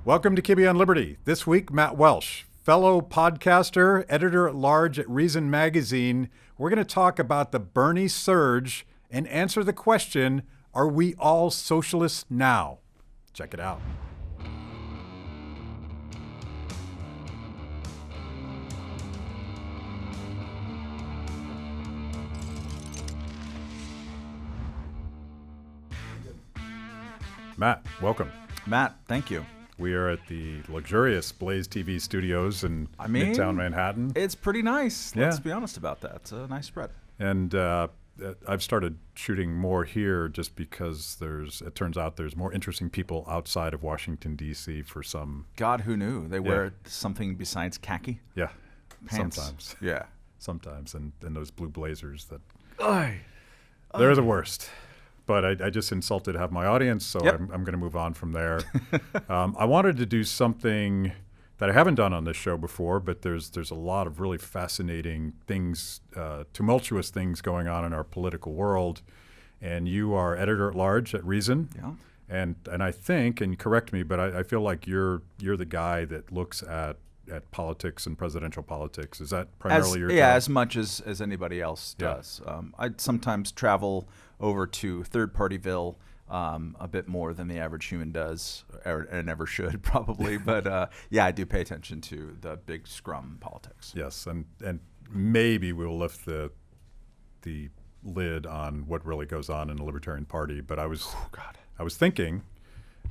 Welcome to Kibbe on Liberty. This week, Matt Welch, fellow podcaster, editor-at-large at Reason Magazine. We're going to talk about the Bernie surge and answer the question, are we all socialists now? Check it out. Matt, welcome. Matt, thank you. We are at the luxurious Blaze TV studios in Midtown Manhattan. It's pretty nice. Let's be honest about that. It's a nice spread. And I've started shooting more here just because it turns out there's more interesting people outside of Washington, D.C. for some... God, who knew? They wear something besides khaki? Yeah, Pants. sometimes. Yeah. Sometimes, and those blue blazers that... They're the worst. But I just insulted half my audience, so I'm going to move on from there. I wanted to do something that I haven't done on this show before, but there's a lot of really fascinating things, tumultuous things going on in our political world. And you are editor-at-large at Reason. Yeah. And I think, and correct me, but I feel like you're the guy that looks at politics and presidential politics. Is that primarily your job? Yeah, as much as anybody else does. I sometimes travel over to third-partyville a bit more than the average human does, and never should probably. But I do pay attention to the big scrum politics. Yes, and maybe we'll lift the lid on what really goes on in the Libertarian Party. But I was thinking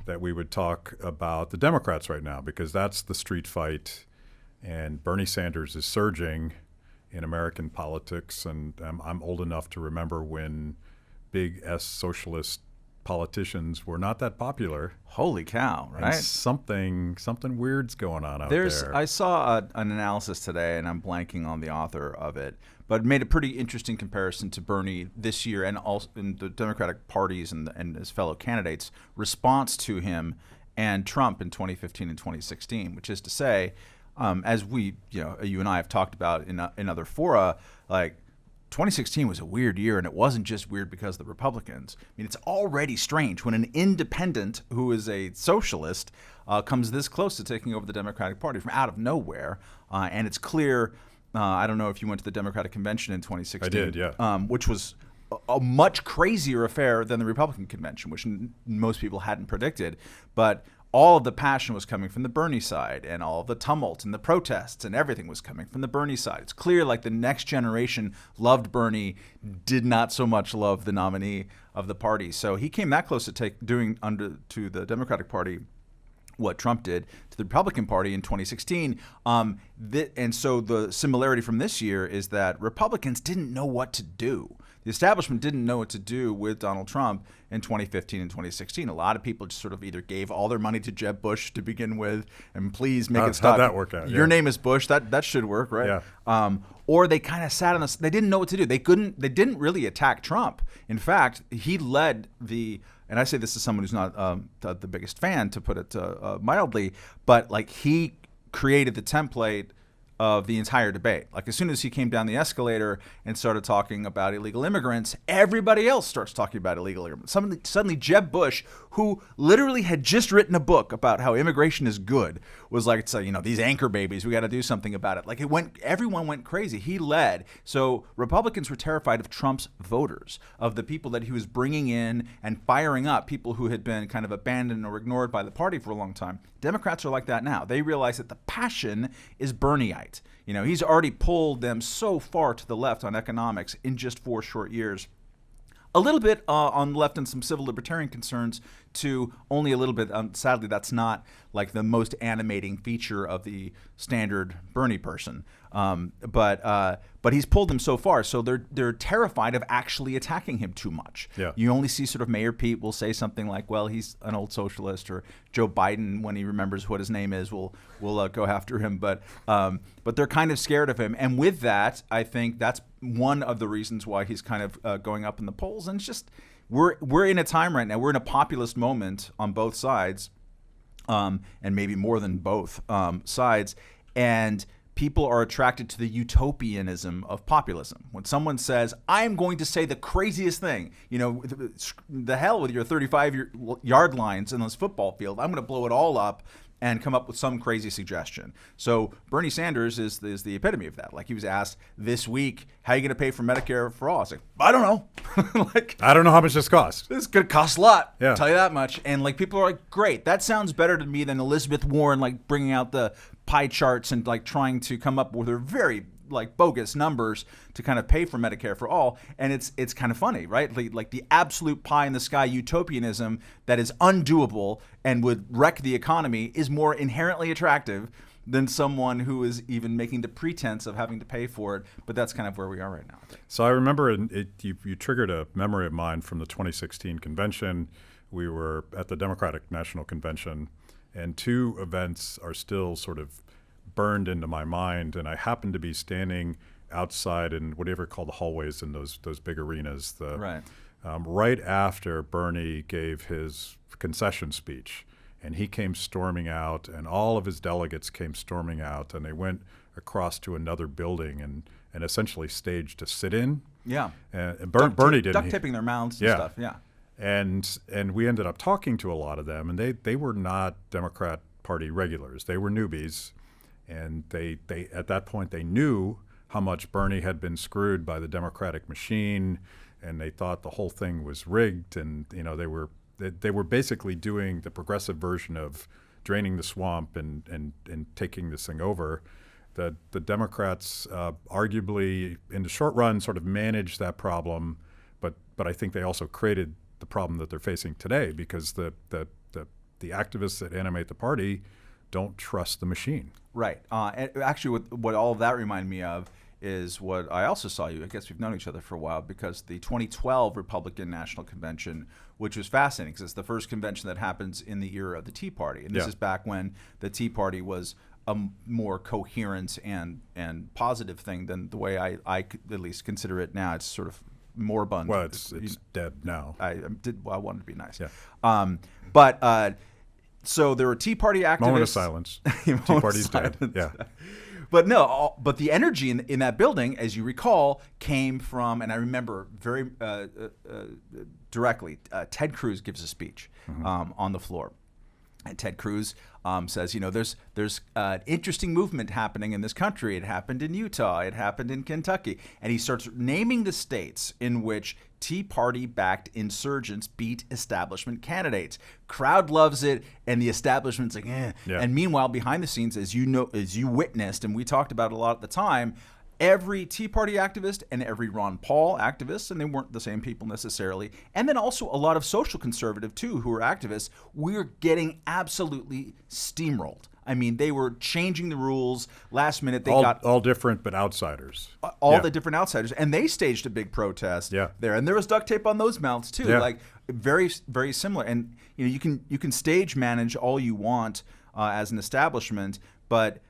that we would talk about the Democrats right now, because that's the street fight, and Bernie Sanders is surging in American politics. And I'm old enough to remember when big S socialist politicians were not that popular. Holy cow, right? And something weird's going on out there. I saw an analysis today, and I'm blanking on the author of it, but made a pretty interesting comparison to Bernie this year and also in the Democratic parties and his fellow candidates' response to him and Trump in 2015 and 2016, which is to say, as you and I have talked about in other fora, like 2016 was a weird year, and it wasn't just weird because of the Republicans. I mean, it's already strange when an independent who is a socialist comes this close to taking over the Democratic Party from out of nowhere. And it's clear, I don't know if you went to the Democratic Convention in 2016. I did, yeah. Which was a much crazier affair than the Republican Convention, which most people hadn't predicted. But all of the passion was coming from the Bernie side, and all of the tumult and the protests and everything was coming from the Bernie side. It's clear like the next generation loved Bernie, did not so much love the nominee of the party. So he came that close to doing to the Democratic Party what Trump did to the Republican Party in 2016. And so the similarity from this year is that Republicans didn't know what to do. The establishment didn't know what to do with Donald Trump in 2015 and 2016. A lot of people just sort of either gave all their money to Jeb Bush to begin with, and please make it stop. How'd that work out? Your name is Bush. That should work, right? Yeah. Or they kind of sat on this. They didn't know what to do. They didn't really attack Trump. In fact, he led the. And I say this as someone who's not the biggest fan, to put it mildly, but like he created the template of the entire debate. Like as soon as he came down the escalator and started talking about illegal immigrants, everybody else starts talking about illegal immigrants. Suddenly Jeb Bush, who literally had just written a book about how immigration is good, was like, these anchor babies, we got to do something about it. Like everyone went crazy. He led. So Republicans were terrified of Trump's voters, of the people that he was bringing in and firing up, people who had been kind of abandoned or ignored by the party for a long time. Democrats are like that now. They realize that the passion is Bernieite. He's already pulled them so far to the left on economics in just 4 short years. A little bit on the left and some civil libertarian concerns, to only a little bit. Sadly, that's not like the most animating feature of the standard Bernie person. But he's pulled them so far, so they're terrified of actually attacking him too much. Yeah. You only see sort of Mayor Pete will say something like, "Well, he's an old socialist," or Joe Biden, when he remembers what his name is, will go after him. But they're kind of scared of him, and with that, I think that's one of the reasons why he's kind of going up in the polls. And it's just we're in a time right now. We're in a populist moment on both sides, and maybe more than both sides, and people are attracted to the utopianism of populism. When someone says, I'm going to say the craziest thing, the hell with your 35-yard lines in this football field, I'm going to blow it all up, and come up with some crazy suggestion. So Bernie Sanders is the epitome of that. Like, he was asked this week, how are you going to pay for Medicare for all? I was like, I don't know. Like, I don't know how much this costs. this is going to cost a lot. Yeah. I'll tell you that much. And like, people are like, great. That sounds better to me than Elizabeth Warren, like bringing out the pie charts and like trying to come up with her very like bogus numbers to kind of pay for Medicare for all. And it's kind of funny, right? Like the absolute pie in the sky utopianism that is undoable and would wreck the economy is more inherently attractive than someone who is even making the pretense of having to pay for it. But that's kind of where we are right now, I think. So I remember you triggered a memory of mine from the 2016 convention. We were at the Democratic National Convention, and two events are still sort of burned into my mind. And I happened to be standing outside in whatever called the hallways in those big arenas. Right. Right after Bernie gave his concession speech, and he came storming out, and all of his delegates came storming out, and they went across to another building and essentially staged a sit-in. Yeah. And Bernie didn't. Duct taping their mouths and stuff. Yeah. And we ended up talking to a lot of them, and they were not Democrat Party regulars. They were newbies, and they at that point they knew how much Bernie had been screwed by the Democratic machine, and they thought the whole thing was rigged. And they were basically doing the progressive version of draining the swamp and taking this thing over. The Democrats arguably in the short run sort of managed that problem, but I think they also created the problem that they're facing today, because the activists that animate the party don't trust the machine. Right. And actually, what all of that reminded me of is what I also saw you. I guess we've known each other for a while, because the 2012 Republican National Convention, which was fascinating because it's the first convention that happens in the era of the Tea Party. And this is back when the Tea Party was a more coherent and positive thing than the way I could at least consider it now. It's sort of moribund. Well, it's dead now. I wanted to be nice. Yeah. So there were Tea Party activists. Moment of silence. Tea Party's dead. Yeah. But the energy in that building, as you recall, came from, and I remember very directly, Ted Cruz gives a speech on the floor. And Ted Cruz says, there's an interesting movement happening in this country. It happened in Utah. It happened in Kentucky. And he starts naming the states in which Tea Party-backed insurgents beat establishment candidates. Crowd loves it, and the establishment's like, eh. Yeah. And meanwhile, behind the scenes, as you witnessed, and we talked about it a lot at the time, every Tea Party activist and every Ron Paul activist, and they weren't the same people necessarily, and then also a lot of social conservative too who were activists, we're getting absolutely steamrolled. I mean, they were changing the rules last minute. They got all different, but outsiders. The different outsiders, and they staged a big protest there, and there was duct tape on those mouths too. Yeah. Like very, very similar. And you can stage manage all you want as an establishment, but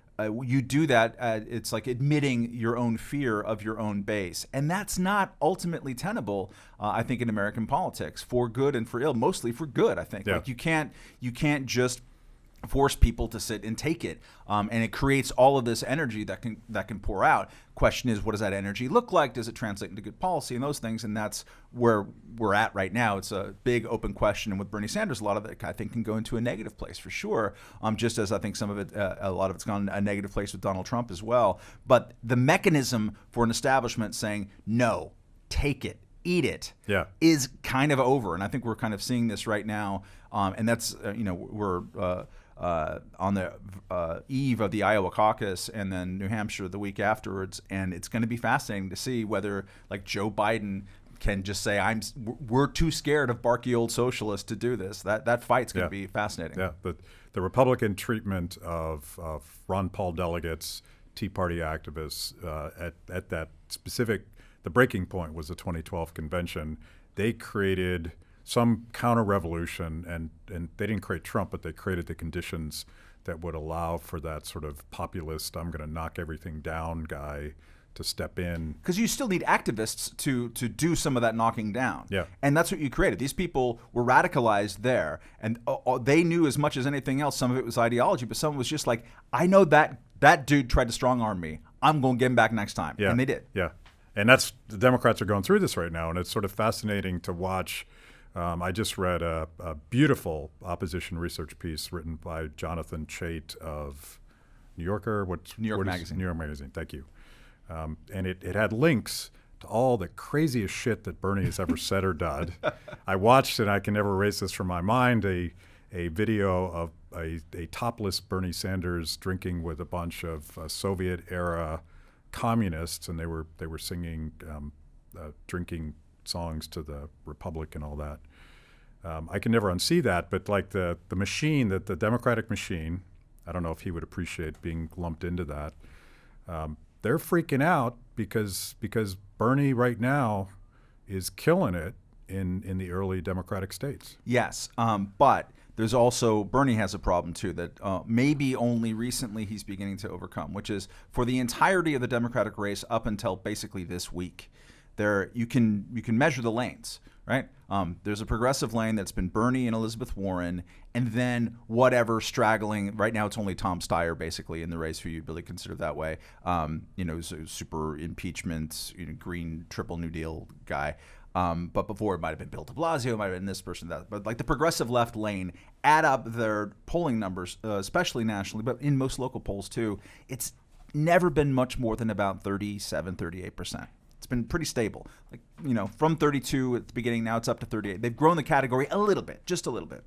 you do that, it's like admitting your own fear of your own base. And that's not ultimately tenable, I think, in American politics, for good and for ill, mostly for good, I think. Yeah. Like you can't just force people to sit and take it, and it creates all of this energy that can pour out. Question is, what does that energy look like? Does it translate into good policy and those things? And that's where we're at right now. It's a big open question, and with Bernie Sanders, a lot of it I think can go into a negative place for sure. Just as I think some of it, a lot of it's gone a negative place with Donald Trump as well. But the mechanism for an establishment saying no, take it, eat it, is kind of over, and I think we're kind of seeing this right now. And that's we're on the eve of the Iowa caucus and then New Hampshire the week afterwards, and it's going to be fascinating to see whether like Joe Biden can just say we're too scared of barky old socialists to do this. That fight's going to be fascinating. Yeah, the Republican treatment of Ron Paul delegates, Tea Party activists at that specific, the breaking point was the 2012 convention. They created some counter-revolution, and they didn't create Trump, but they created the conditions that would allow for that sort of populist, I'm going to knock everything down guy to step in. Because you still need activists to do some of that knocking down. Yeah. And that's what you created. These people were radicalized there, and they knew as much as anything else. Some of it was ideology, but some was just like, I know that dude tried to strong-arm me. I'm going to get him back next time. Yeah. And they did. Yeah. And the Democrats are going through this right now, and it's sort of fascinating to watch I just read a beautiful opposition research piece written by Jonathan Chait of New Yorker. New York Magazine. New York Magazine, thank you. And it had links to all the craziest shit that Bernie has ever said or done. I watched, and I can never erase this from my mind, a video of a topless Bernie Sanders drinking with a bunch of Soviet-era communists, and they were singing drinking songs to the Republic and all that. I can never unsee that, but like the machine, the Democratic machine, I don't know if he would appreciate being lumped into that. They're freaking out because Bernie right now is killing it in the early Democratic states. Yes, but there's also, Bernie has a problem too that maybe only recently he's beginning to overcome, which is for the entirety of the Democratic race up until basically this week, you can measure the lanes, right? There's a progressive lane that's been Bernie and Elizabeth Warren, and then whatever straggling. Right now, it's only Tom Steyer basically in the race, who you'd really consider that way. Super impeachment, green triple New Deal guy. But before it might have been Bill de Blasio, it might have been this person, that. But like the progressive left lane, add up their polling numbers, especially nationally, but in most local polls too, it's never been much more than about 37, 38%. It's been pretty stable. Like, from 32 at the beginning, now it's up to 38. They've grown the category a little bit, just a little bit.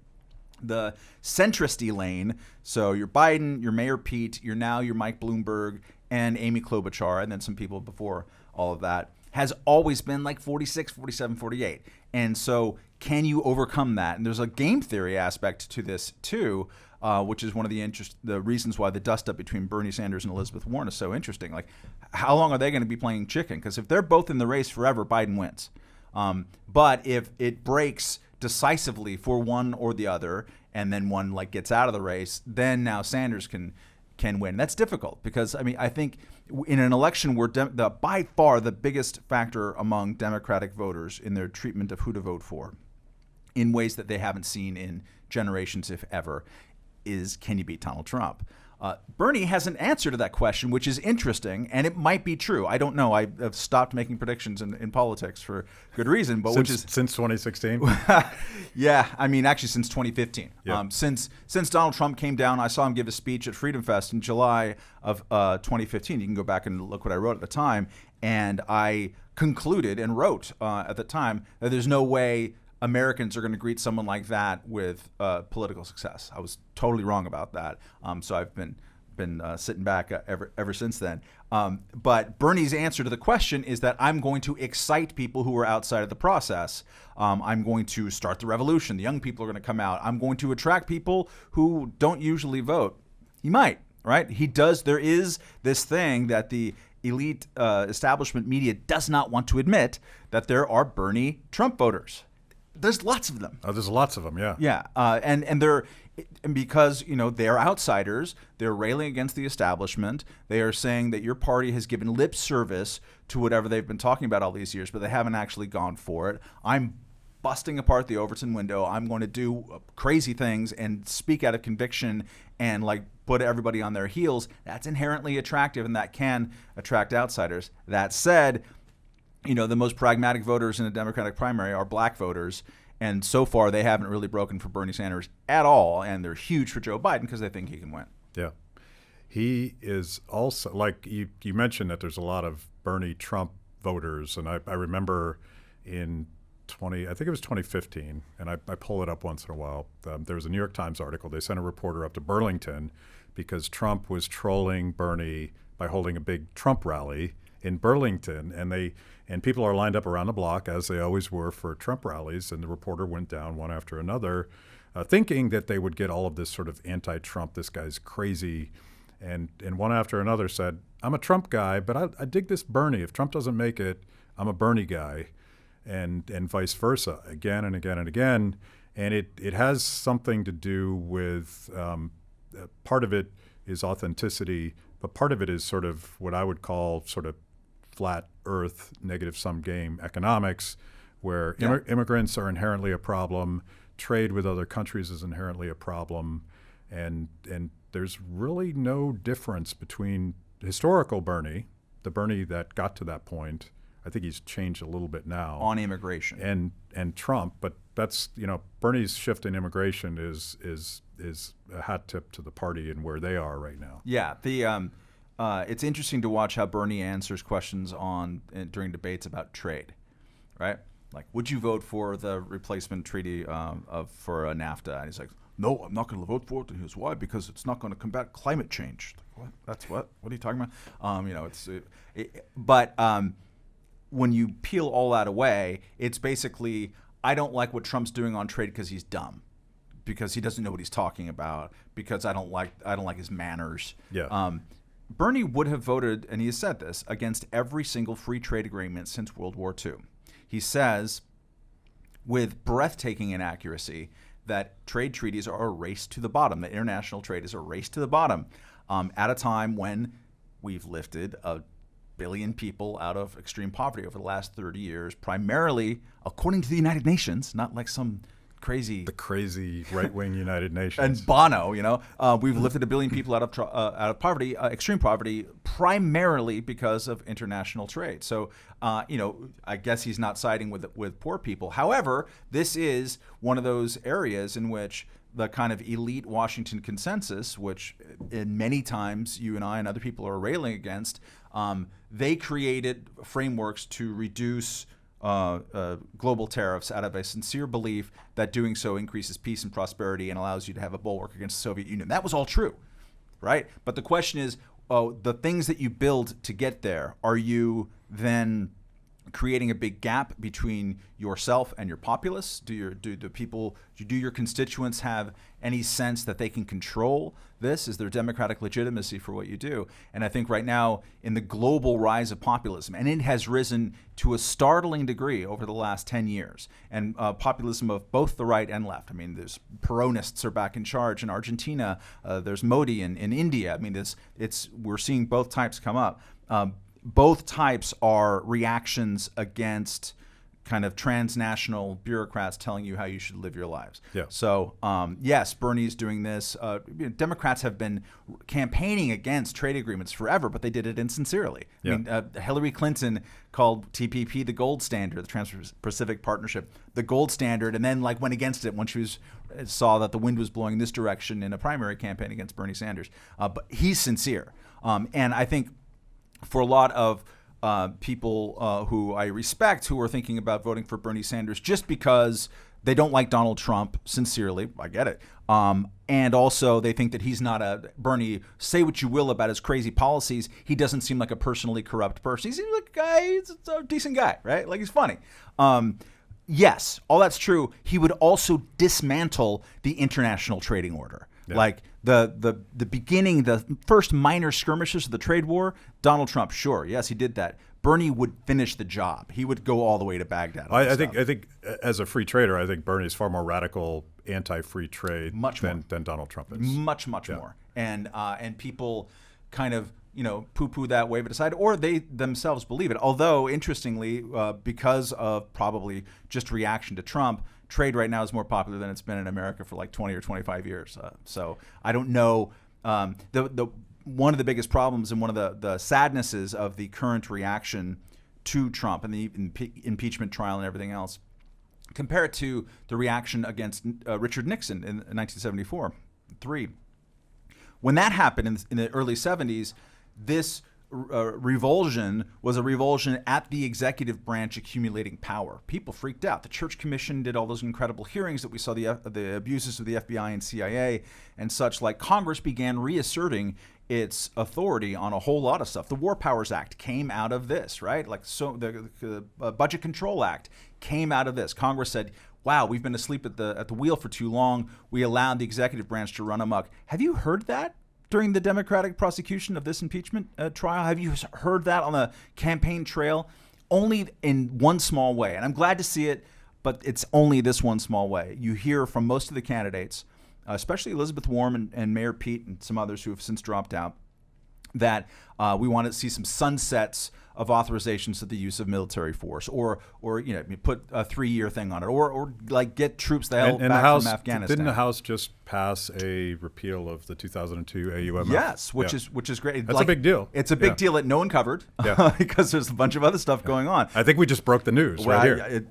The centrist-y lane, so you're Biden, you're Mayor Pete, you're Mike Bloomberg, and Amy Klobuchar, and then some people before all of that, has always been like 46, 47, 48. And so can you overcome that? And there's a game theory aspect to this too, which is one of the reasons why the dust-up between Bernie Sanders and Elizabeth Warren is so interesting. Like, how long are they going to be playing chicken? Because if they're both in the race forever, Biden wins. But if it breaks decisively for one or the other, and then one gets out of the race, then now Sanders can win. That's difficult because, I think in an election where by far the biggest factor among Democratic voters in their treatment of who to vote for, in ways that they haven't seen in generations, if ever, is can you beat Donald Trump? Bernie has an answer to that question, which is interesting, and it might be true. I don't know. I've stopped making predictions in politics for good reason, but since 2016. Yeah, actually since 2015. Yep. Since Donald Trump came down, I saw him give a speech at Freedom Fest in July of 2015. You can go back and look what I wrote at the time, and I concluded and wrote at the time that there's no way Americans are going to greet someone like that with political success. I was totally wrong about that. So I've been sitting back ever since then. But Bernie's answer to the question is that I'm going to excite people who are outside of the process. I'm going to start the revolution. The young people are going to come out. I'm going to attract people who don't usually vote. He might, right? He does. There is this thing that the elite establishment media does not want to admit, that there are Bernie Trump voters. There's lots of them. Oh, there's lots of them, yeah. Yeah, and they're because they're outsiders. They're railing against the establishment. They are saying that your party has given lip service to whatever they've been talking about all these years, but they haven't actually gone for it. I'm busting apart the Overton window. I'm going to do crazy things and speak out of conviction and put everybody on their heels. That's inherently attractive, and that can attract outsiders. That said, the most pragmatic voters in the Democratic primary are black voters, and so far they haven't really broken for Bernie Sanders at all, and they're huge for Joe Biden because they think he can win. Yeah. He is also, like you mentioned, that there's a lot of Bernie Trump voters, and I remember in I think it was 2015, and I pull it up once in a while. There was a New York Times article. They sent a reporter up to Burlington because Trump was trolling Bernie by holding a big Trump rally in Burlington, and people are lined up around the block, as they always were for Trump rallies, and the reporter went down one after another, thinking that they would get all of this sort of anti-Trump, this guy's crazy, and one after another said, I'm a Trump guy, but I dig this Bernie. If Trump doesn't make it, I'm a Bernie guy, and vice versa, again and again and again. And it has something to do with, part of it is authenticity, but part of it is sort of what I would call sort of flat earth, negative sum game economics, where immigrants are inherently a problem, trade with other countries is inherently a problem, and there's really no difference between historical Bernie, the Bernie that got to that point. I think he's changed a little bit now on immigration, and Trump, but that's Bernie's shift in immigration is a hat tip to the party and where they are right now. Yeah, it's interesting to watch how Bernie answers questions during debates about trade, right? Like, would you vote for the replacement treaty for NAFTA? And he's like, no, I'm not going to vote for it. And here's why: because it's not going to combat climate change. Like, what? That's what? What are you talking about? When you peel all that away, it's basically, I don't like what Trump's doing on trade because he's dumb, because he doesn't know what he's talking about, because I don't like his manners. Yeah. Bernie would have voted, and he has said this, against every single free trade agreement since World War II. He says, with breathtaking inaccuracy, that trade treaties are a race to the bottom, that international trade is a race to the bottom, at a time when we've lifted 1 billion people out of extreme poverty over the last 30 years, primarily, according to the United Nations, not like some crazy... The crazy right-wing United Nations. And Bono, we've lifted 1 billion people out of poverty, extreme poverty, primarily because of international trade. So, I guess he's not siding with poor people. However, this is one of those areas in which the kind of elite Washington consensus, which in many times you and I and other people are railing against, they created frameworks to reduce global tariffs out of a sincere belief that doing so increases peace and prosperity and allows you to have a bulwark against the Soviet Union. That was all true, right? But the question is, the things that you build to get there, are you then creating a big gap between yourself and your populace? Do your constituents have any sense that they can control this? Is there democratic legitimacy for what you do? And I think right now, in the global rise of populism, and it has risen to a startling degree over the last 10 years, and populism of both the right and left. I mean, there's Peronists are back in charge in Argentina. There's Modi in India. I mean, we're seeing both types come up. Both types are reactions against kind of transnational bureaucrats telling you how you should live your lives. Yeah. So, yes, Bernie's doing this. Democrats have been campaigning against trade agreements forever, but they did it insincerely. Yeah. I mean, Hillary Clinton called TPP the gold standard, the Trans-Pacific Partnership, the gold standard, and then went against it when she saw that the wind was blowing this direction in a primary campaign against Bernie Sanders. But he's sincere. And I think for a lot of people who I respect who are thinking about voting for Bernie Sanders just because they don't like Donald Trump, sincerely, I get it. And also they think that he's not Bernie, say what you will about his crazy policies, he doesn't seem like a personally corrupt person. He seems like a guy, he's a decent guy, right? Like, he's funny. Yes, all that's true. He would also dismantle the international trading order. Yeah. Like the beginning, the first minor skirmishes of the trade war, Donald Trump, sure, yes, he did that. Bernie would finish the job. He would go all the way to Baghdad. I think as a free trader, I think Bernie's far more radical anti-free trade than Donald Trump is. Much more. And people kind of poo-poo that, wave it aside, or they themselves believe it. Although, interestingly, because of probably just reaction to Trump, trade right now is more popular than it's been in America for like 20 or 25 years. So I don't know. One of the biggest problems and one of the sadnesses of the current reaction to Trump and the impeachment trial and everything else, compare it to the reaction against Richard Nixon in 1974, 3. When that happened in the early 70s, this revulsion was a revulsion at the executive branch accumulating power. People freaked out. The Church Commission did all those incredible hearings that we saw, the abuses of the FBI and CIA and such. Like, Congress began reasserting its authority on a whole lot of stuff. The War Powers Act came out of this, right? Like, so the Budget Control Act came out of this. Congress said, wow, we've been asleep at the wheel for too long. We allowed the executive branch to run amok. Have you heard that during the Democratic prosecution of this impeachment trial? Have you heard that on the campaign trail? Only in one small way. And I'm glad to see it, but it's only this one small way. You hear from most of the candidates, especially Elizabeth Warren and Mayor Pete and some others who have since dropped out, that we want to see some sunsets of authorizations of the use of military force, or you put a 3-year thing on it, or like get troops the hell back from Afghanistan. Didn't the House just pass a repeal of the 2002 AUMF? Yes, which is great. That's a big deal. It's a big deal that no one covered because there's a bunch of other stuff going on. I think we just broke the news right here.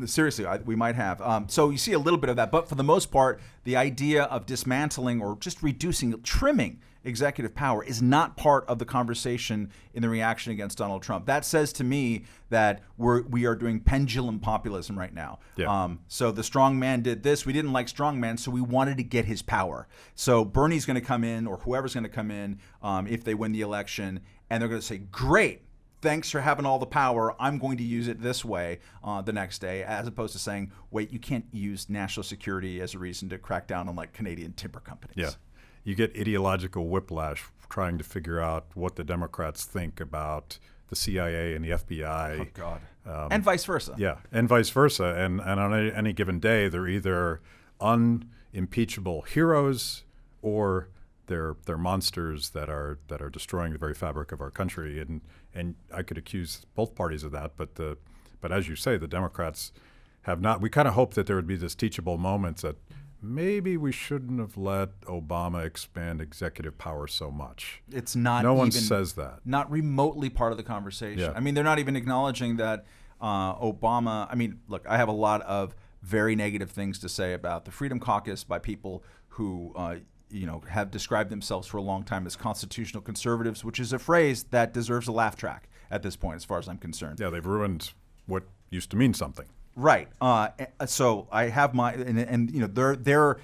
Seriously, we might have. So you see a little bit of that, but for the most part, the idea of dismantling or just reducing, trimming executive power is not part of the conversation in the reaction against Donald Trump. That says to me that we are doing pendulum populism right now. Yeah. So the strong man did this. We didn't like strong man, so we wanted to get his power. So Bernie's going to come in, or whoever's going to come in if they win the election, and they're going to say, great, thanks for having all the power. I'm going to use it this way the next day, as opposed to saying, wait, you can't use national security as a reason to crack down on like Canadian timber companies. Yeah. You get ideological whiplash trying to figure out what the Democrats think about the CIA and the FBI. Oh, God. And vice versa. Yeah, and vice versa. And on any given day, they're either unimpeachable heroes or they're monsters that are destroying the very fabric of our country. And I could accuse both parties of that. But as you say, the Democrats have not. We kind of hoped that there would be this teachable moment that maybe we shouldn't have let Obama expand executive power so much. It's not. No one says that. Not remotely part of the conversation. Yeah. I mean, they're not even acknowledging that Obama. I mean, look, I have a lot of very negative things to say about the Freedom Caucus by people who have described themselves for a long time as constitutional conservatives, which is a phrase that deserves a laugh track at this point, as far as I'm concerned. Yeah, they've ruined what used to mean something. Right. So I have my their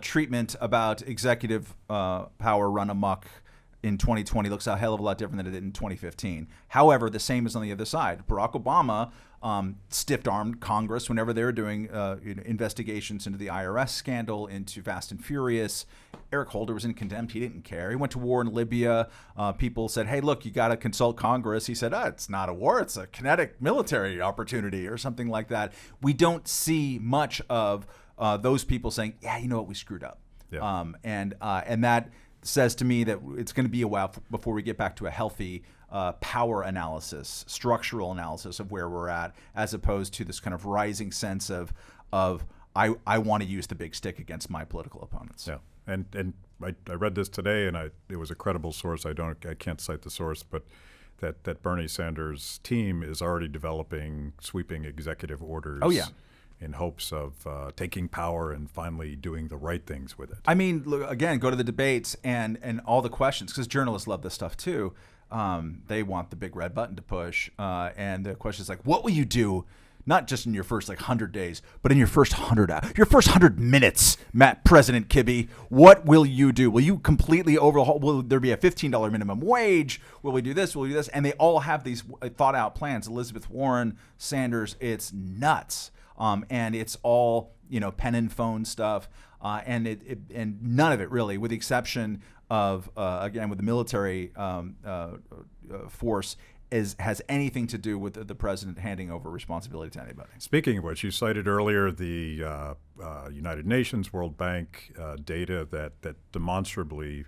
treatment about executive power run amok in 2020 looks a hell of a lot different than it did in 2015. However, the same is on the other side. Barack Obama stiff-armed Congress whenever they were doing investigations into the IRS scandal, into Fast and Furious. Eric Holder was in contempt. He didn't care. He went to war in Libya. People said, hey, look, you got to consult Congress. He said, it's not a war. It's a kinetic military opportunity or something like that. We don't see much of those people saying, yeah, you know what, we screwed up. Yeah. And that says to me that it's going to be a while before we get back to a healthy power analysis, structural analysis of where we're at, as opposed to this kind of rising sense of I want to use the big stick against my political opponents. Yeah, and I read this today, and it was a credible source. I can't cite the source, but that Bernie Sanders' team is already developing sweeping executive orders. Oh, yeah. In hopes of taking power and finally doing the right things with it. I mean, look, again, go to the debates and all the questions, because journalists love this stuff too. They want the big red button to push, and the question is like, what will you do? Not just in your first 100 days, but in your first 100 minutes, President Kibbe. What will you do? Will you completely overhaul? Will there be a $15 minimum wage? Will we do this? Will we do this? And they all have these thought out plans. Elizabeth Warren, Sanders, it's nuts. And it's all pen and phone stuff, and none of it really, with the exception of again with the military force, has anything to do with the president handing over responsibility to anybody. Speaking of which, you cited earlier the United Nations, World Bank data that demonstrably,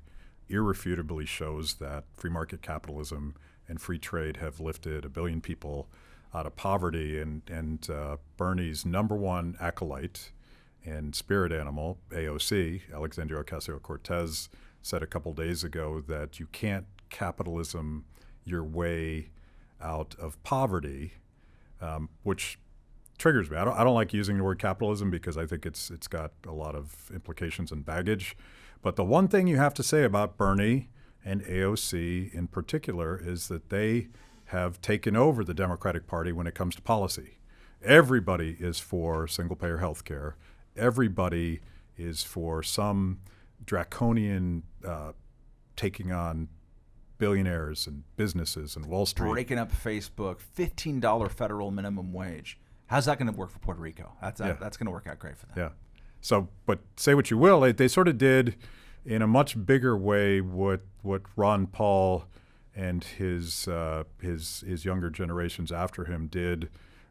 irrefutably shows that free market capitalism and free trade have lifted 1 billion people out of poverty, and Bernie's number one acolyte and spirit animal, AOC, Alexandria Ocasio-Cortez, said a couple days ago that you can't capitalism your way out of poverty, which triggers me. I don't like using the word capitalism because I think it's got a lot of implications and baggage. But the one thing you have to say about Bernie and AOC in particular is that they have taken over the Democratic Party when it comes to policy. Everybody is for single-payer health care. Everybody is for some draconian taking on billionaires and businesses and Wall Street. Breaking up Facebook, $15 federal minimum wage. How's that going to work for Puerto Rico? That's going to work out great for them. Yeah. So, but say what you will, they sort of did in a much bigger way what Ron Paul and his younger generations after him did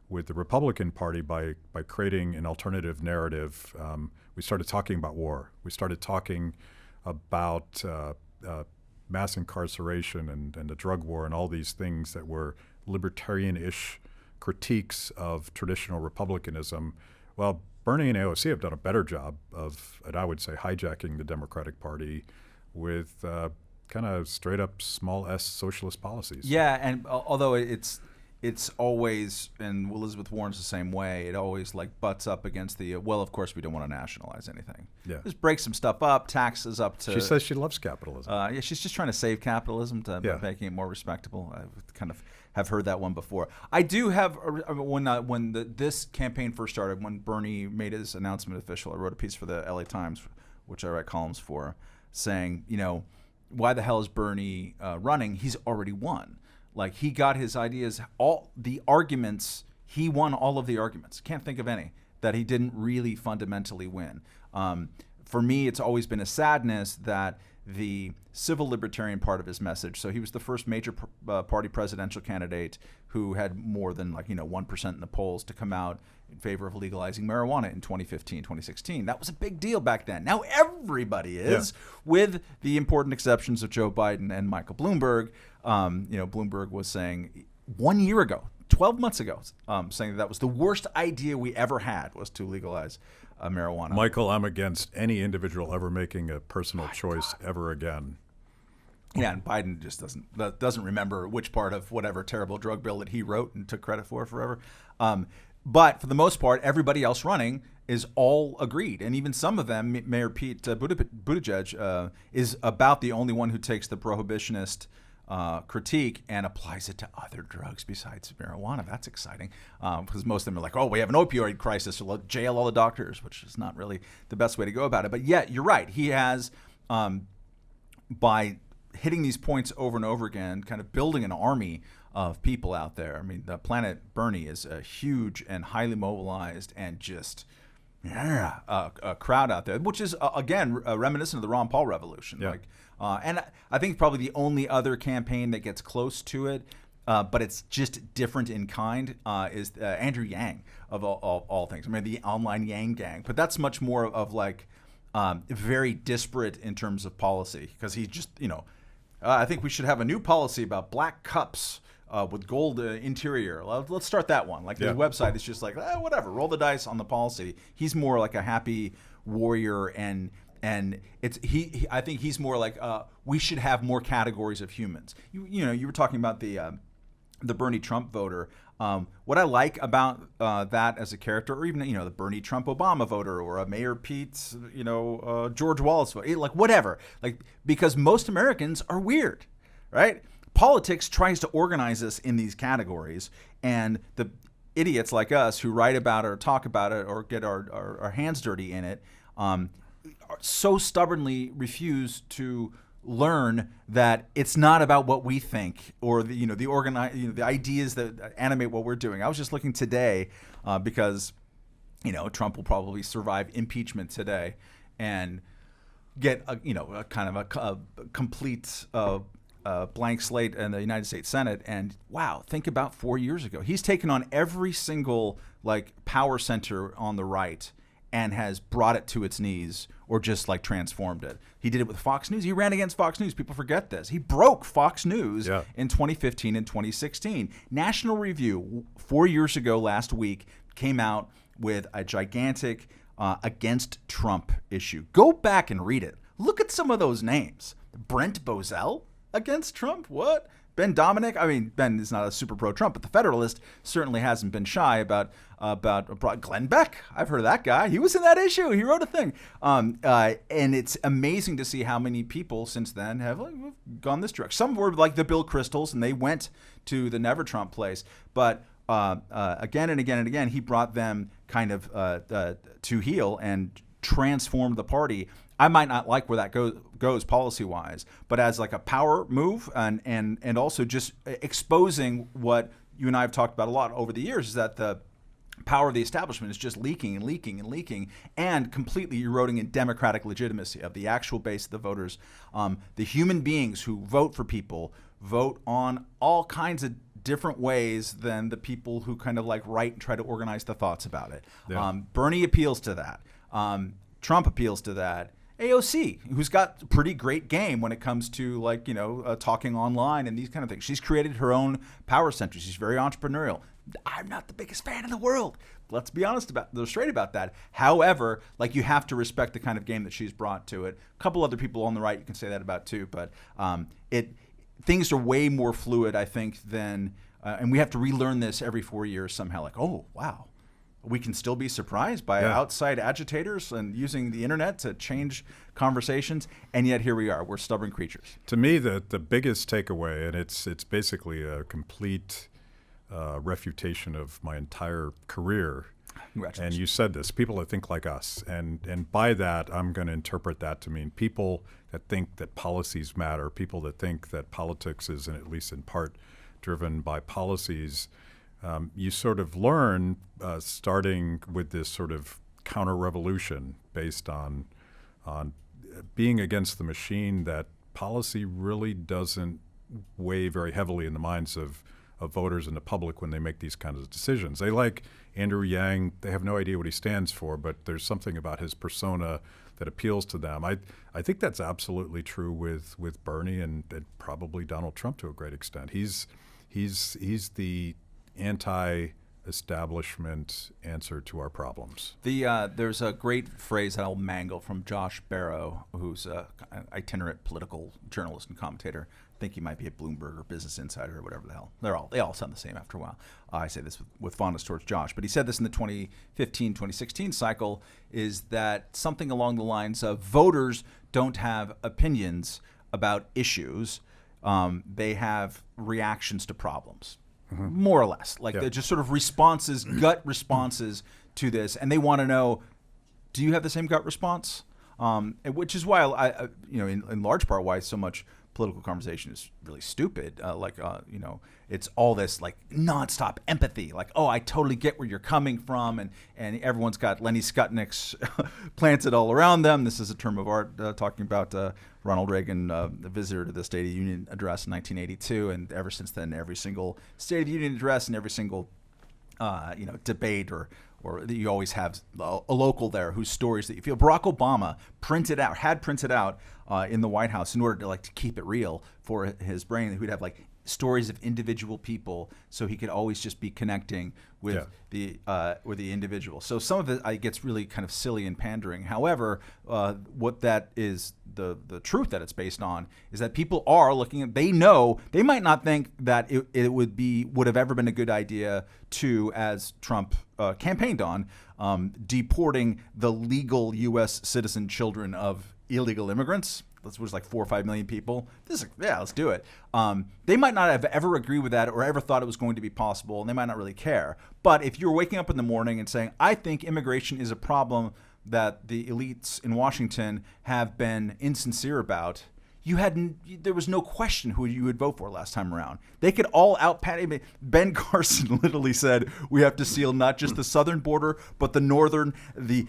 with the Republican Party by creating an alternative narrative. We started talking about war. We started talking about mass incarceration and the drug war and all these things that were libertarian-ish critiques of traditional republicanism. Well, Bernie and AOC have done a better job of, and I would say, hijacking the Democratic Party with kind of straight up small s socialist policies. Yeah, and although it's always, and Elizabeth Warren's the same way, it always like butts up against the, well, of course we don't want to nationalize anything. Yeah. Just break some stuff up, taxes up to... She says she loves capitalism. Yeah, she's just trying to save capitalism to making it more respectable. I kind of have heard that one before. I do have, when this campaign first started, when Bernie made his announcement official, I wrote a piece for the LA Times, which I write columns for, saying, why the hell is Bernie running? He's already won. Like, he got his ideas, all the arguments, he won all of the arguments. Can't think of any that he didn't really fundamentally win. For me, it's always been a sadness that the civil libertarian part of his message, so he was the first major party presidential candidate who had more than 1% in the polls to come out in favor of legalizing marijuana in 2015, 2016. That was a big deal back then. Now everybody is, with the important exceptions of Joe Biden and Michael Bloomberg. Bloomberg was saying 1 year ago, 12 months ago, saying that was the worst idea we ever had, was to legalize marijuana. Michael, I'm against any individual ever making a personal choice ever again. Yeah, and Biden just doesn't remember which part of whatever terrible drug bill that he wrote and took credit for forever. But for the most part, everybody else running is all agreed. And even some of them, Mayor Pete Buttigieg is about the only one who takes the prohibitionist critique and applies it to other drugs besides marijuana. That's exciting, because most of them are like, oh, we have an opioid crisis, so let's jail all the doctors, which is not really the best way to go about it. But yeah, you're right. He has, by hitting these points over and over again, kind of building an army of people out there. I mean, the Planet Bernie is a huge and highly mobilized and just a crowd out there, which is, again, reminiscent of the Ron Paul revolution. Yeah. And I think probably the only other campaign that gets close to it, but it's just different in kind, is Andrew Yang, of all things. I mean, the online Yang gang. But that's much more of like very disparate in terms of policy, because he just, I think we should have a new policy about black cups with gold interior. Let's start that one. Like, his website is just like, whatever, roll the dice on the policy. He's more like a happy warrior, and it's I think he's more like, we should have more categories of humans. You were talking about the Bernie Trump voter. What I like about that as a character, or even the Bernie Trump Obama voter, or a Mayor Pete George Wallace voter, like whatever, like, because most Americans are weird, right? Politics tries to organize us in these categories, and the idiots like us who write about it or talk about it or get our hands dirty in it so stubbornly refuse to learn that it's not about what we think or the ideas that animate what we're doing. I was just looking today because Trump will probably survive impeachment today and get a kind of a complete blank slate in the United States Senate. And wow, think about 4 years ago. He's taken on every single power center on the right and has brought it to its knees, or just transformed it. He did it with Fox News. He ran against Fox News. People forget this. He broke Fox News in 2015 and 2016. National Review 4 years ago last week came out with a gigantic against Trump issue. Go back and read it. Look at some of those names. Brent Bozell against Trump? What? Ben Dominic? I mean, Ben is not a super pro-Trump, but the Federalist certainly hasn't been shy about Glenn Beck. I've heard of that guy. He was in that issue. He wrote a thing. And it's amazing to see how many people since then have gone this direction. Some were like the Bill Cristols, and they went to the Never Trump place. But again and again and again, he brought them kind of to heel and transformed the party. I might not like where that goes policy-wise, but as a power move and also just exposing what you and I have talked about a lot over the years, is that the power of the establishment is just leaking and leaking and leaking, and completely eroding in democratic legitimacy of the actual base of the voters. The human beings who vote for people vote on all kinds of different ways than the people who kind of write and try to organize the thoughts about it. Yeah. Bernie appeals to that. Trump appeals to that. AOC, who's got a pretty great game when it comes to talking online and these kind of things. She's created her own power center. She's very entrepreneurial. I'm not the biggest fan in the world. Let's be straight about that. However, you have to respect the kind of game that she's brought to it. A couple other people on the right you can say that about too, but things are way more fluid, I think, than and we have to relearn this every 4 years somehow. Oh, wow. We can still be surprised by outside agitators and using the internet to change conversations, and yet here we are. We're stubborn creatures. To me, the biggest takeaway, and it's basically a complete refutation of my entire career. Congratulations. And you said this, people that think like us. And by that, I'm going to interpret that to mean people that think that policies matter, people that think that politics is, at least in part, driven by policies. You sort of learn, starting with this sort of counter-revolution based on being against the machine, that policy really doesn't weigh very heavily in the minds of voters and the public when they make these kinds of decisions. They like Andrew Yang. They have no idea what he stands for, but there's something about his persona that appeals to them. I think that's absolutely true with Bernie and probably Donald Trump to a great extent. He's the anti-establishment answer to our problems. There's a great phrase that I'll mangle from Josh Barrow, who's an itinerant political journalist and commentator. I think he might be at Bloomberg or Business Insider or whatever the hell. They all sound the same after a while. I say this with fondness towards Josh, but he said this in the 2015-2016 cycle, is that something along the lines of voters don't have opinions about issues. They have reactions to problems. More or less, they're just sort of responses, gut responses to this, and they want to know, do you have the same gut response? Which is why I in large part why so much political conversation is really stupid. It's all this nonstop empathy, I totally get where you're coming from, and everyone's got Lenny Skutniks planted all around them. This is a term of art talking about Ronald Reagan, the visitor to the State of the Union address in 1982, and ever since then, every single State of the Union address and every single debate or you always have a local there whose stories that you feel. Barack Obama had printed out in the White House in order to keep it real for his brain. He'd have stories of individual people, so he could always just be connecting with the individual. So some of it gets really kind of silly and pandering. However, what that is, the truth that it's based on, is that people are looking at. They know they might not think that it would have ever been a good idea to, as Trump campaigned on, deporting the legal U.S. citizen children of illegal immigrants. This was 4 or 5 million people. Let's do it. They might not have ever agreed with that or ever thought it was going to be possible, and they might not really care. But if you're waking up in the morning and saying, I think immigration is a problem that the elites in Washington have been insincere about, there was no question who you would vote for last time around. They could all Ben Carson literally said, we have to seal not just the southern border, but the northern, the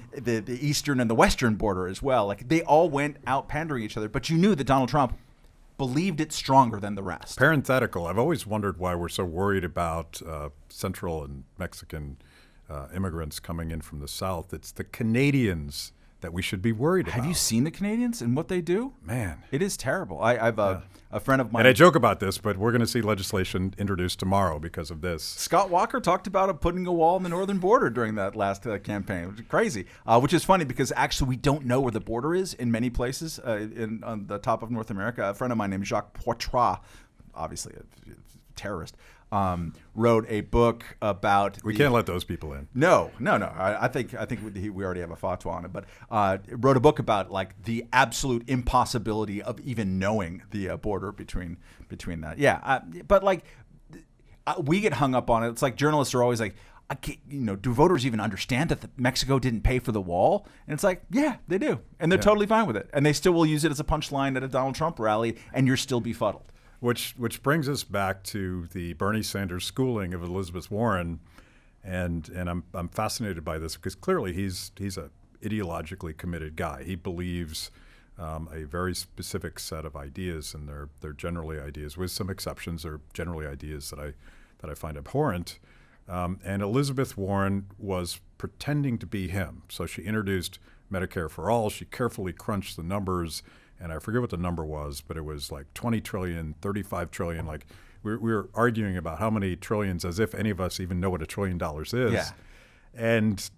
eastern, and the western border as well. They all went out pandering each other, but you knew that Donald Trump believed it stronger than the rest. Parenthetical, I've always wondered why we're so worried about Central and Mexican immigrants coming in from the South. It's the Canadians that we should be worried about. Have you seen the Canadians and what they do? Man. It is terrible. I've a friend of mine. And I joke about this, but we're going to see legislation introduced tomorrow because of this. Scott Walker talked about putting a wall on the northern border during that last campaign, which is crazy. Which is funny because actually we don't know where the border is in many places on the top of North America. A friend of mine named Jacques Poitras, obviously a terrorist, wrote a book about. We can't let those people in. No. I think we already have a fatwa on it, but wrote a book about the absolute impossibility of even knowing the border between that. Yeah, but we get hung up on it. It's journalists are always do voters even understand that Mexico didn't pay for the wall? And it's yeah, they do, and they're totally fine with it, and they still will use it as a punchline at a Donald Trump rally, and you're still befuddled. Which brings us back to the Bernie Sanders schooling of Elizabeth Warren, and I'm fascinated by this because clearly he's a ideologically committed guy. He believes a very specific set of ideas, and they're generally ideas, with some exceptions. They're generally ideas that I find abhorrent. And Elizabeth Warren was pretending to be him, so she introduced Medicare for all. She carefully crunched the numbers, and I forget what the number was, but it was like 20 trillion, 35 trillion. Like we were arguing about how many trillions, as if any of us even know what $1 trillion is. Yeah. And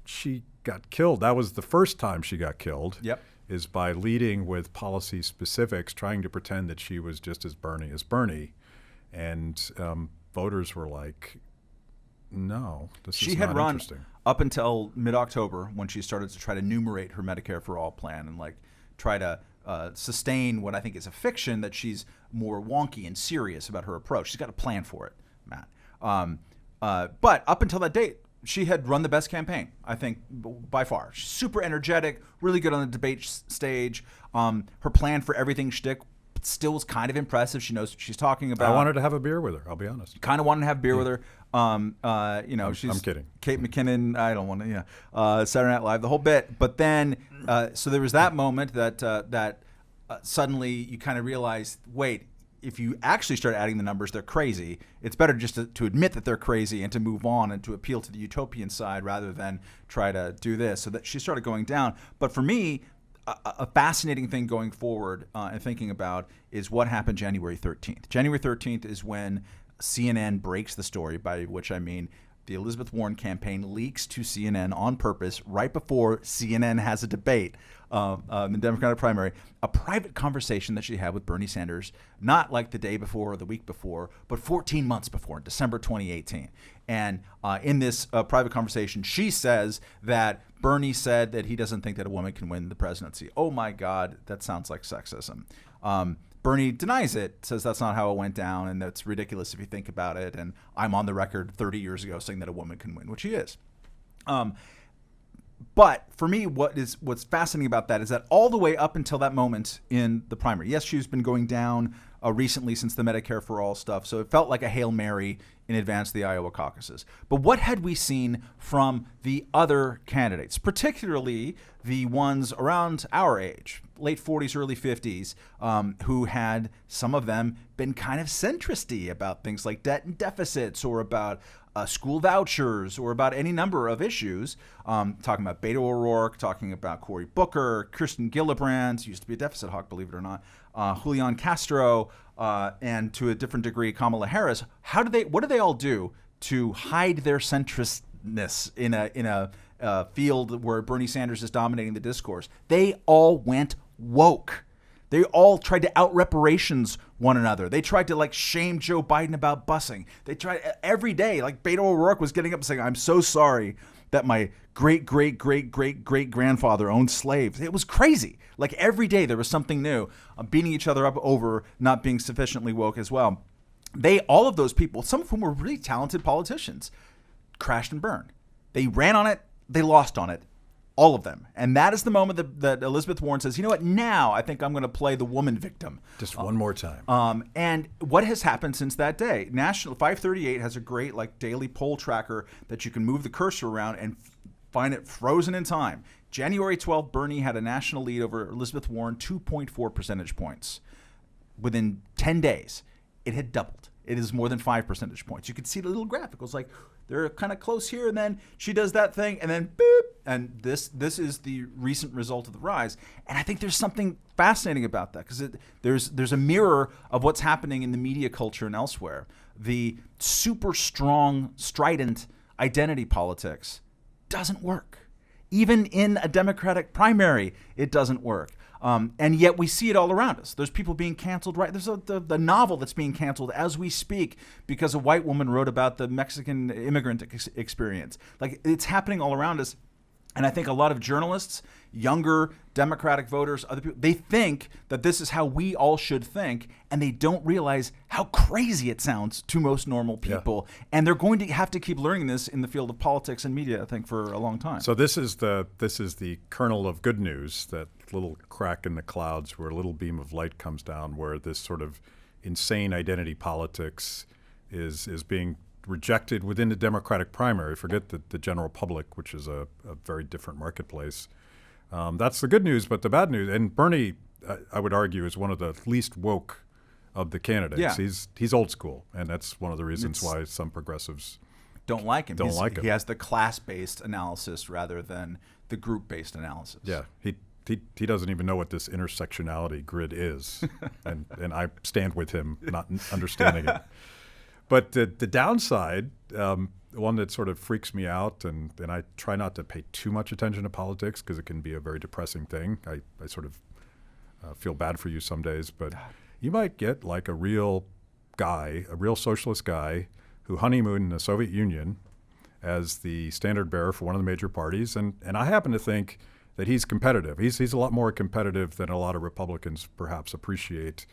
she got killed. That was the first time she got killed. Yep. Is by leading with policy specifics, trying to pretend that she was just as Bernie. And voters were like, no, this She is had not run interesting. up until mid-October when she started to try to numerate her Medicare for All plan and like try to sustain what I think is a fiction that she's more wonky and serious about her approach. She's got a plan for it, Matt. But up until that date, she had run the best campaign, I think, by far. She's super energetic, really good on the debate stage. Her plan for everything shtick still was kind of impressive. She knows what she's talking about. I wanted to have a beer with her, I'll be honest. Kind of wanted to have beer with her. She's I'm kidding. Kate McKinnon. I don't want to. Saturday Night Live, the whole bit. But then, so there was that moment that suddenly you kind of realize, wait, if you actually start adding the numbers, they're crazy. It's better just to admit that they're crazy and to move on and to appeal to the utopian side rather than try to do this. So that she started going down. But for me, a fascinating thing going forward and thinking about is what happened January 13th. January 13th is when CNN breaks the story, by which I mean the Elizabeth Warren campaign leaks to CNN on purpose right before CNN has a debate in the Democratic primary, a private conversation that she had with Bernie Sanders, not like the day before or the week before, but 14 months before, in December 2018. And in this private conversation, she says that Bernie said that he doesn't think that a woman can win the presidency. Oh my God, that sounds like sexism. Bernie denies it, says that's not how it went down, and that's ridiculous if you think about it. And I'm on the record 30 years ago saying that a woman can win, which he is. But for me, what's fascinating about that is that all the way up until that moment in the primary, yes, she's been going down recently since the Medicare for All stuff, so it felt like a Hail Mary in advance of the Iowa caucuses. But what had we seen from the other candidates, particularly the ones around our age, late 40s, early 50s, who had, some of them, been kind of centristy about things like debt and deficits or about school vouchers or about any number of issues, talking about Beto O'Rourke, talking about Cory Booker, Kirsten Gillibrand, used to be a deficit hawk, believe it or not, Julian Castro, and to a different degree, Kamala Harris. What do they all do to hide their centristness in a field where Bernie Sanders is dominating the discourse? They all went woke. They all tried to out reparations one another. They tried to shame Joe Biden about busing. They tried every day. Like Beto O'Rourke was getting up and saying, "I'm so sorry that my great grandfather owned slaves." It was crazy. Like every day there was something new. Beating each other up over not being sufficiently woke as well. All of those people, some of whom were really talented politicians, crashed and burned. They ran on it. They lost on it. All of them. And that is the moment that Elizabeth Warren says, you know what, now I think I'm going to play the woman victim. Just one more time. And what has happened since that day? National 538 has a great daily poll tracker that you can move the cursor around and find it frozen in time. January 12th, Bernie had a national lead over Elizabeth Warren, 2.4 percentage points. Within 10 days, it had doubled. It is more than 5 percentage points. You could see the little graph. It goes they're kind of close here, and then she does that thing, and then boop. And this is the recent result of the rise. And I think there's something fascinating about that because there's a mirror of what's happening in the media culture and elsewhere. The super strong, strident identity politics doesn't work. Even in a Democratic primary, it doesn't work. And yet we see it all around us. There's people being canceled, right? There's the novel that's being canceled as we speak because a white woman wrote about the Mexican immigrant experience. It's happening all around us. And I think a lot of journalists, younger Democratic voters, other people, they think that this is how we all should think, and they don't realize how crazy it sounds to most normal people. Yeah. And they're going to have to keep learning this in the field of politics and media, I think, for a long time. So this is the kernel of good news, that little crack in the clouds where a little beam of light comes down, where this sort of insane identity politics is being rejected within the Democratic primary. Forget the general public, which is a very different marketplace. That's the good news, but the bad news, and Bernie, I would argue, is one of the least woke of the candidates. Yeah. He's old school, and that's one of the reasons why some progressives don't like him. Don't like him. He has the class-based analysis rather than the group-based analysis. Yeah, he doesn't even know what this intersectionality grid is, and I stand with him not understanding it. But the downside, one that sort of freaks me out, and I try not to pay too much attention to politics because it can be a very depressing thing. I sort of feel bad for you some days, but you might get like a real guy, a real socialist guy who honeymooned in the Soviet Union as the standard bearer for one of the major parties. And I happen to think that he's competitive. He's a lot more competitive than a lot of Republicans perhaps appreciate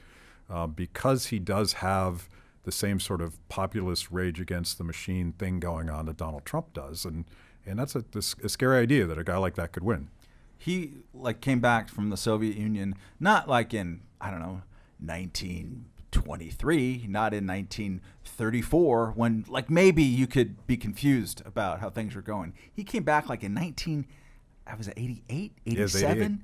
because he does have the same sort of populist rage against the machine thing going on that Donald Trump does. And that's a scary idea that a guy like that could win. He came back from the Soviet Union, not like in, I don't know, 1923, not in 1934, when maybe you could be confused about how things were going. He came back in 88, 87? Yes,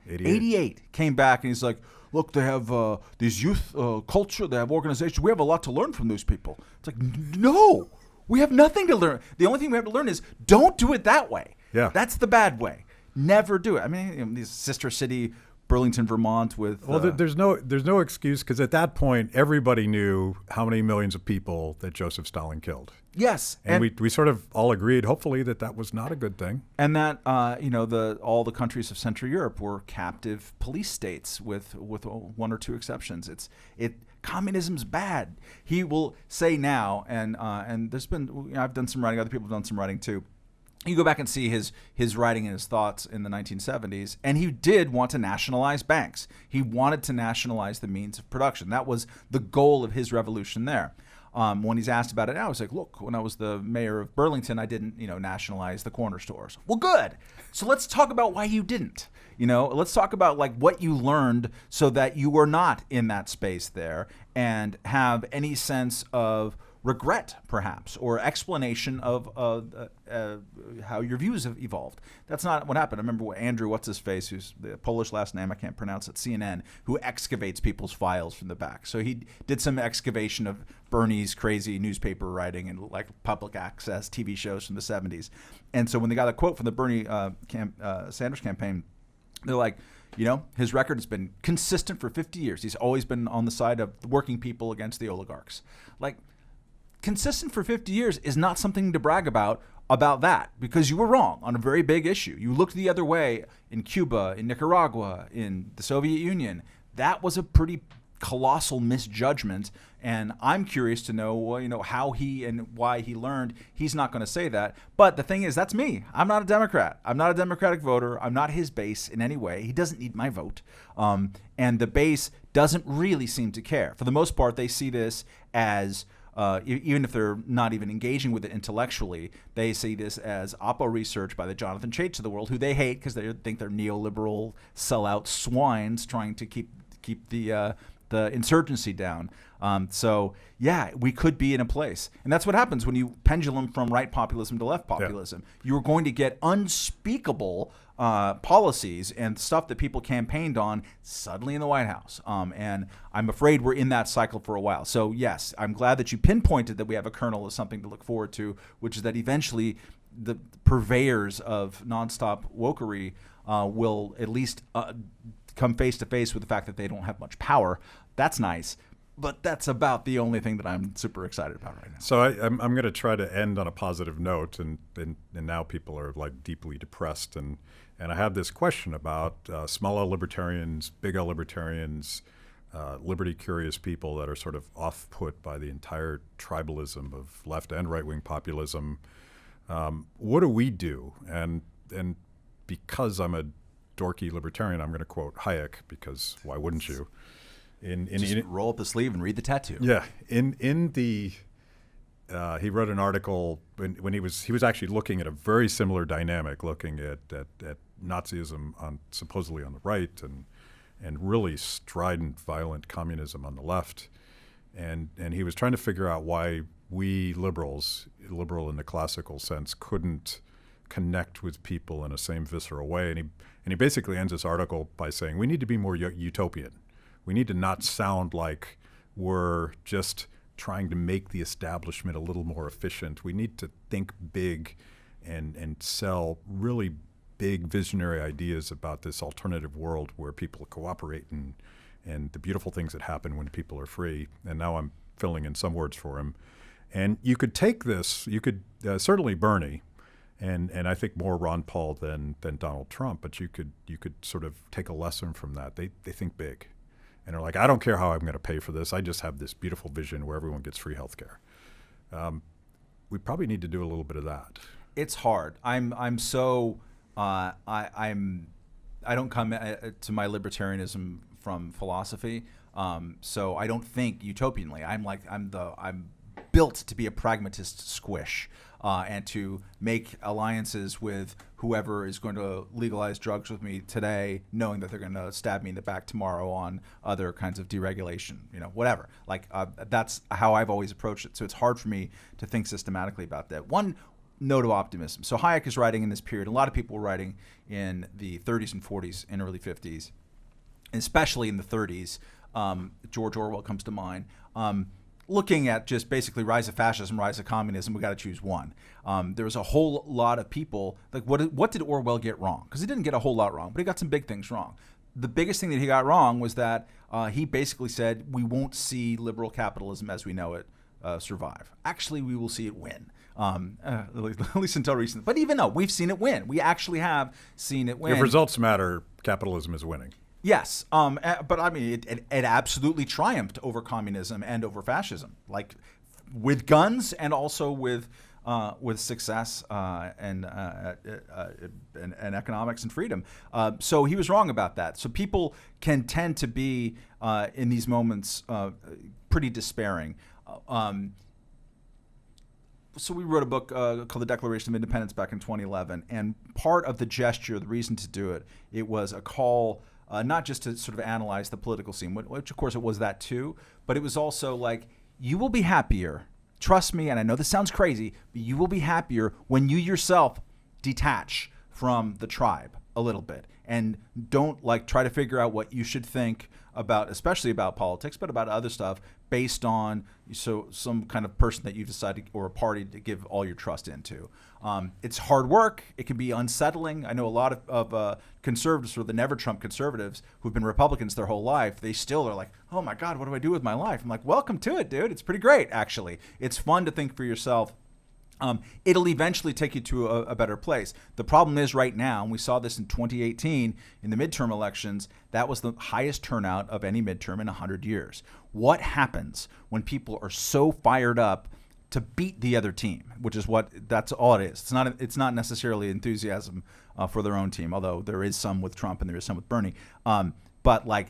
88. Came back and he's like, look, they have these youth culture, they have organizations. We have a lot to learn from those people. It's like, no, we have nothing to learn. The only thing we have to learn is don't do it that way. Yeah. That's the bad way. Never do it. I mean, these sister city, Burlington, Vermont with... Well, there's no excuse because at that point, everybody knew how many millions of people that Joseph Stalin killed. Yes. And we sort of all agreed, hopefully, that was not a good thing. And that, all the countries of Central Europe were captive police states with one or two exceptions. Communism's bad. He will say now, and there's been, I've done some writing, other people have done some writing too. You go back and see his writing and his thoughts in the 1970s, and he did want to nationalize banks. He wanted to nationalize the means of production. That was the goal of his revolution there. When he's asked about it now, he's like, look, when I was the mayor of Burlington, I didn't, nationalize the corner stores. Well, good. So let's talk about why you didn't. Let's talk about what you learned so that you were not in that space there and have any sense of regret, perhaps, or explanation of how your views have evolved. That's not what happened. I remember Andrew, what's-his-face, who's the Polish last name, I can't pronounce it, CNN, who excavates people's files from the back. So he did some excavation of Bernie's crazy newspaper writing and public access TV shows from the 70s. And so when they got a quote from the Bernie Sanders campaign, they're like, his record has been consistent for 50 years. He's always been on the side of the working people against the oligarchs. Consistent for 50 years is not something to brag about that, because you were wrong on a very big issue. You looked the other way in Cuba, in Nicaragua, in the Soviet Union. That was a pretty colossal misjudgment, and I'm curious to know, how he and why he learned. He's not going to say that, but the thing is, that's me. I'm not a Democrat. I'm not a Democratic voter. I'm not his base in any way. He doesn't need my vote, and the base doesn't really seem to care. For the most part, they see this as even if they're not even engaging with it intellectually, they see this as oppo research by the Jonathan Chaits of the world, who they hate because they think they're neoliberal sellout swines trying to keep the insurgency down. So yeah, we could be in a place, and that's what happens when you pendulum from right populism to left populism. Yeah. You're going to get unspeakable policies and stuff that people campaigned on suddenly in the White House. And I'm afraid we're in that cycle for a while. So yes, I'm glad that you pinpointed that we have a kernel of something to look forward to, which is that eventually the purveyors of nonstop wokery will at least come face to face with the fact that they don't have much power. That's nice. But that's about the only thing that I'm super excited about right now. So I'm going to try to end on a positive note, and now people are deeply depressed, and I have this question about small L libertarians, big L libertarians, liberty-curious people that are sort of off-put by the entire tribalism of left and right-wing populism. What do we do? And because I'm a dorky libertarian, I'm going to quote Hayek, because why wouldn't you? Just roll up the sleeve and read the tattoo. Yeah, he wrote an article when he was actually looking at a very similar dynamic, looking at Nazism supposedly on the right and really strident, violent communism on the left, and he was trying to figure out why we liberals, liberal in the classical sense, couldn't connect with people in a same visceral way, and he basically ends this article by saying we need to be more utopian. We need to not sound like we're just trying to make the establishment a little more efficient. We need to think big and sell really big visionary ideas about this alternative world where people cooperate and the beautiful things that happen when people are free. And now I'm filling in some words for him. And you could take this, you could certainly Bernie, and I think more Ron Paul than Donald Trump, but you could sort of take a lesson from that. They think big. And they're like, I don't care how I'm going to pay for this. I just have this beautiful vision where everyone gets free health care. We probably need to do a little bit of that. It's hard. I don't come to my libertarianism from philosophy, so I don't think utopianly. I'm built to be a pragmatist squish, and to make alliances with whoever is going to legalize drugs with me today, knowing that they're going to stab me in the back tomorrow on other kinds of deregulation, whatever. That's how I've always approached it. So it's hard for me to think systematically about that. One note of optimism. So Hayek is writing in this period. A lot of people were writing in the 30s and 40s and early 50s, and especially in the 30s. George Orwell comes to mind. Looking at just basically rise of fascism, rise of communism, we got to choose one. There was a whole lot of people, like what did Orwell get wrong? Because he didn't get a whole lot wrong, but he got some big things wrong. The biggest thing that he got wrong was that he basically said we won't see liberal capitalism as we know it survive. Actually, we will see it win. At least until recently. But even though we've seen it win, we actually have seen it win. If results matter, capitalism is winning. Yes, but I mean, it absolutely triumphed over communism and over fascism, like with guns and also with success and economics and freedom. So he was wrong about that. So people can tend to be in these moments pretty despairing. So we wrote a book called The Declaration of Independence back in 2011, and part of the gesture, the reason to do it, it was a call. Not just to sort of analyze the political scene, which of course it was that too, but it was also like, you will be happier, trust me, and I know this sounds crazy, but you will be happier when you yourself detach from the tribe a little bit and don't try to figure out what you should think about, especially about politics, but about other stuff based on some kind of person that you decided or a party to give all your trust into. It's hard work. It can be unsettling. I know a lot of conservatives, or the never Trump conservatives, who've been Republicans their whole life, they still are like, oh my God, what do I do with my life? I'm like, welcome to it, dude. It's pretty great, actually. It's fun to think for yourself. It'll eventually take you to a better place. The problem is right now, and we saw this in 2018 in the midterm elections, that was the highest turnout of any midterm in 100 years. What happens when people are so fired up to beat the other team, which is that's all it is. It's not necessarily enthusiasm for their own team, although there is some with Trump and there is some with Bernie. But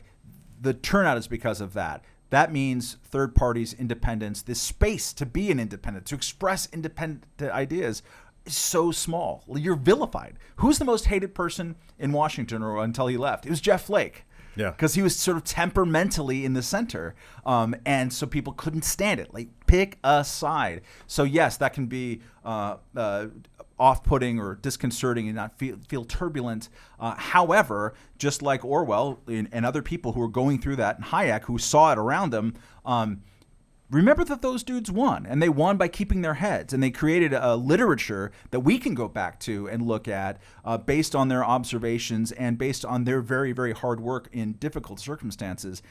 the turnout is because of that. That means third parties, independence, this space to be an independent, to express independent ideas is so small. You're vilified. Who's the most hated person in Washington or until he left? It was Jeff Flake. Yeah. Because he was sort of temperamentally in the center. And so people couldn't stand it. Pick a side. So yes, that can be off-putting or disconcerting and not feel turbulent. However, just like Orwell and other people who were going through that, and Hayek, who saw it around them, remember that those dudes won, and they won by keeping their heads, and they created a literature that we can go back to and look at based on their observations and based on their very, very hard work in difficult circumstances.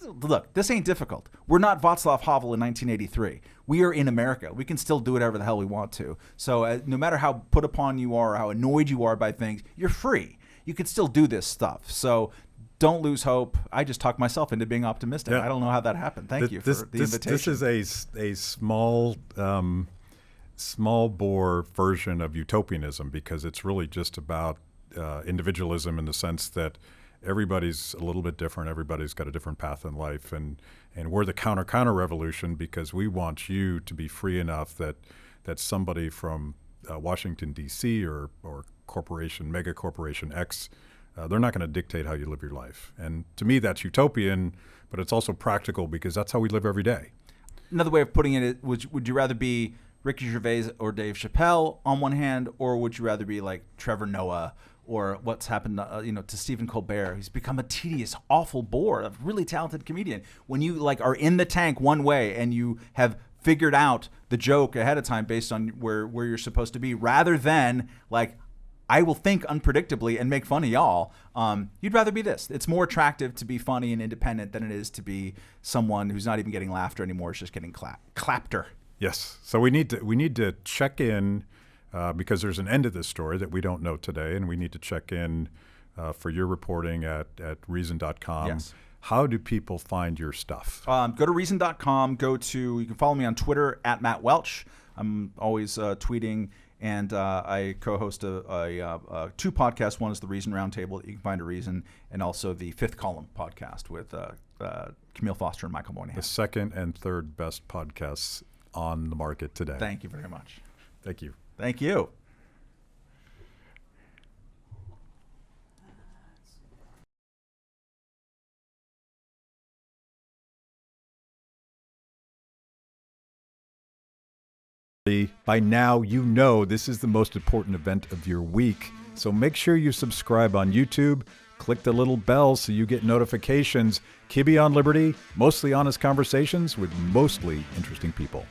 Look, this ain't difficult. We're not Václav Havel in 1983. We are in America. We can still do whatever the hell we want to. So no matter how put upon you are or how annoyed you are by things, you're free. You can still do this stuff. So don't lose hope. I just talked myself into being optimistic. Yeah. I don't know how that happened. Thank you for the invitation. This is a small bore version of utopianism, because it's really just about individualism in the sense that everybody's a little bit different. Everybody's got a different path in life, and we're the counter revolution because we want you to be free enough that somebody from Washington D.C. or mega corporation X, they're not going to dictate how you live your life. And to me, that's utopian, but it's also practical because that's how we live every day. Another way of putting it, would you rather be Ricky Gervais or Dave Chappelle on one hand, or would you rather be like Trevor Noah? Or what's happened, to Stephen Colbert? He's become a tedious, awful bore, a really talented comedian. When you are in the tank one way and you have figured out the joke ahead of time based on where you're supposed to be, rather than I will think unpredictably and make fun of y'all. You'd rather be this. It's more attractive to be funny and independent than it is to be someone who's not even getting laughter anymore. It's just getting clapter. Yes. So we need to check in because there's an end to this story that we don't know today, and we need to check in for your reporting at reason.com. Yes. How do people find your stuff? Go to reason.com. You can follow me on Twitter at Matt Welch. I'm always tweeting, and I co-host two podcasts. One is the Reason Roundtable that you can find at Reason, and also the Fifth Column podcast with Camille Foster and Michael Moynihan. The second and third best podcasts on the market today. Thank you very much. Thank you. Thank you. By now, you know this is the most important event of your week. So make sure you subscribe on YouTube. Click the little bell so you get notifications. Kibbe on Liberty, mostly honest conversations with mostly interesting people.